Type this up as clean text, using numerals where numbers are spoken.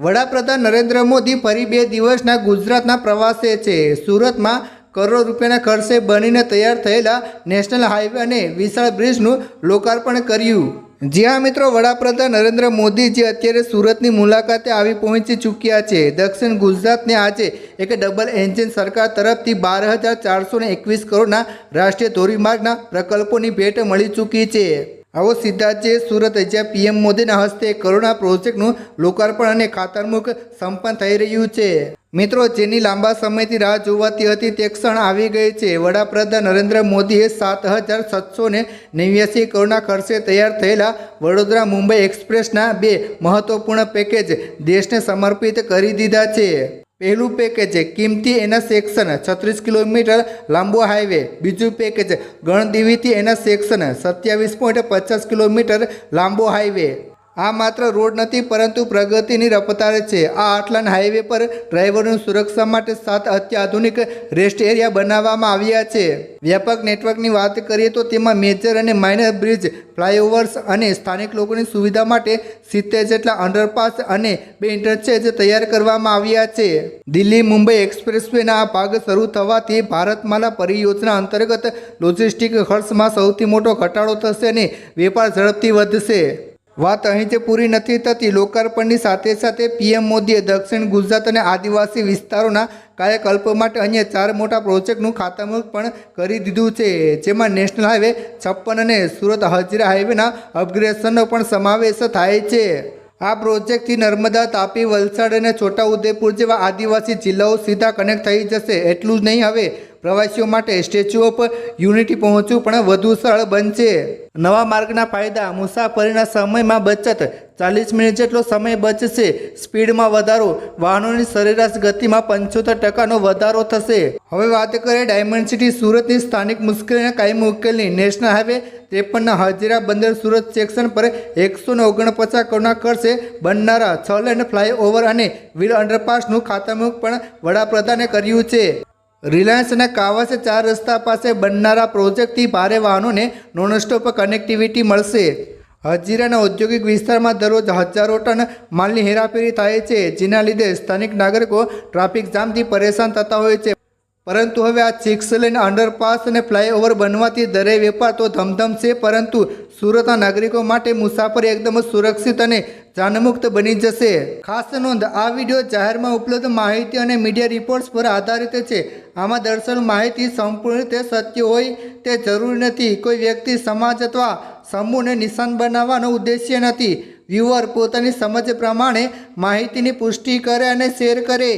વડાપ્રધાન નરેન્દ્ર મોદી ફરી 2 દિવસના ગુજરાતના પ્રવાસે છે। સુરતમાં કરોડો રૂપિયાના ખર્ચે બનીને તૈયાર થયેલા નેશનલ હાઈવે અને વિશાળ બ્રિજનું લોકાર્પણ કર્યું। જી હા મિત્રો, વડાપ્રધાન નરેન્દ્ર મોદીજી અત્યારે સુરતની મુલાકાતે આવી પહોંચી ચૂક્યા છે। દક્ષિણ ગુજરાતને આજે એક ડબલ એન્જિન સરકાર તરફથી 12,421 કરોડના રાષ્ટ્રીય ધોરીમાર્ગના પ્રકલ્પોની ભેટ મળી ચૂકી છે। આવો સીધા છે સુરત, જ્યાં પીએમ મોદીના હસ્તે કરોડના પ્રોજેક્ટનું લોકાર્પણ અને ખાતરમુહૂર્ત સંપન્ન થઈ રહ્યું છે। મિત્રો, જેની લાંબા સમયથી રાહ જોવાતી હતી તે ક્ષણ આવી ગઈ છે। વડાપ્રધાન નરેન્દ્ર મોદીએ 7,789 કરોડના ખર્ચે તૈયાર થયેલા વડોદરા મુંબઈ એક્સપ્રેસના 2 મહત્વપૂર્ણ પેકેજ દેશને સમર્પિત કરી દીધા છે। પહેલું પેકેજ કિમતી એના સેક્શન 36 કિલોમીટર લાંબો હાઈવે, બીજું પેકેજ ગણદેવીથી એના સેક્શન 27.50 કિલોમીટર લાંબો હાઈવે। આ માત્ર રોડ નથી પરંતુ પ્રગતિની રફતાર છે। આ આટલાન હાઈવે પર ડ્રાઈવરોની સુરક્ષા માટે 7 અત્યાધુનિક રેસ્ટ એરિયા બનાવવામાં આવ્યા છે। વ્યાપક નેટવર્કની વાત કરીએ તો તેમાં મેજર અને માઇનર બ્રિજ, ફ્લાયઓવર્સ અને સ્થાનિક લોકોની સુવિધા માટે 70 જેટલા અંડરપાસ અને 2 ઇન્ટરચેન્જ તૈયાર કરવામાં આવ્યા છે। દિલ્હી મુંબઈ એક્સપ્રેસવેના આ ભાગ શરૂ થવાથી ભારતમાલા પરિયોજના અંતર્ગત લોજિસ્ટિક ખર્ચમાં સૌથી મોટો ઘટાડો થશે અને વેપાર ઝડપથી વધશે। વાત અહીં જ પૂરી નથી થતી। લોકાર્પણની સાથે સાથે પીએમ મોદીએ દક્ષિણ ગુજરાત અને આદિવાસી વિસ્તારોના કાયાકલ્પ માટે અન્ય 4 મોટા પ્રોજેક્ટનું ખાતમુહૂર્ત પણ કરી દીધું છે, જેમાં નેશનલ હાઈવે 56 અને સુરત હજીરા હાઈવેના અપગ્રેડેશનનો પણ સમાવેશ થાય છે। આ પ્રોજેક્ટથી નર્મદા, તાપી, વલસાડ અને છોટાઉદેપુર જેવા આદિવાસી જિલ્લાઓ સીધા કનેક્ટ થઈ જશે। એટલું જ નહીં, હવે પ્રવાસીઓ માટે સ્ટેચ્યુ ઓફ યુનિટી પહોંચવું પણ વધુ સરળ બનશે। નવા માર્ગના ફાયદા: મુસાફરીના સમયમાં બચત, 40 મિનિટ જેટલો સમય બચશે। સ્પીડમાં વધારો, વાહનોની સરેરાશ ગતિમાં 75% વધારો થશે। હવે વાત કરીએ ડાયમંડ સિટી સુરતની સ્થાનિક મુશ્કેલીના કાયમી ઉકેલની। નેશનલ હાઈવે 53ના હજીરા બંદર સુરત સેક્શન પર 149 કરોડના ખર્ચે બનનારા 6 લેન ફ્લાયઓવર અને વ્હીલ અંડરપાસનું ખાતમુહૂર્ત પણ વડાપ્રધાને કર્યું છે। રિલાયન્સ અને કાવાસે 4 રસ્તા પાસે બનનારા પ્રોજેક્ટથી ભારે વાહનોને નોનસ્ટોપ કનેક્ટિવિટી મળશે। હજીરાના ઔદ્યોગિક વિસ્તારમાં દરરોજ હજારો ટન માલની હેરાફેરી થાય છે, જેના લીધે સ્થાનિક નાગરિકો ટ્રાફિક જામથી પરેશાન થતા હોય છે। પરંતુ હવે આ 6 લેન અંડરપાસ અને ફ્લાયઓવર બનવાથી દરેક વેપાર તો ધમધમશે, પરંતુ સુરતના નાગરિકો માટે મુસાફરી એકદમ સુરક્ષિત અને જાનમુક્ત બની જશે। ખાસ નોંધ: આ વિડીયો જાહેરમાં ઉપલબ્ધ માહિતી અને મીડિયા રિપોર્ટ્સ પર આધારિત છે। આમાં દર્શાવેલ માહિતી સંપૂર્ણ રીતે સત્ય હોય તે જરૂરી નથી। કોઈ વ્યક્તિ, સમાજ અથવા સમૂહને નિશાન બનાવવાનો ઉદ્દેશ્ય નથી। વ્યુઅર પોતાની સમજ પ્રમાણે માહિતીની પુષ્ટિ કરે અને શેર કરે।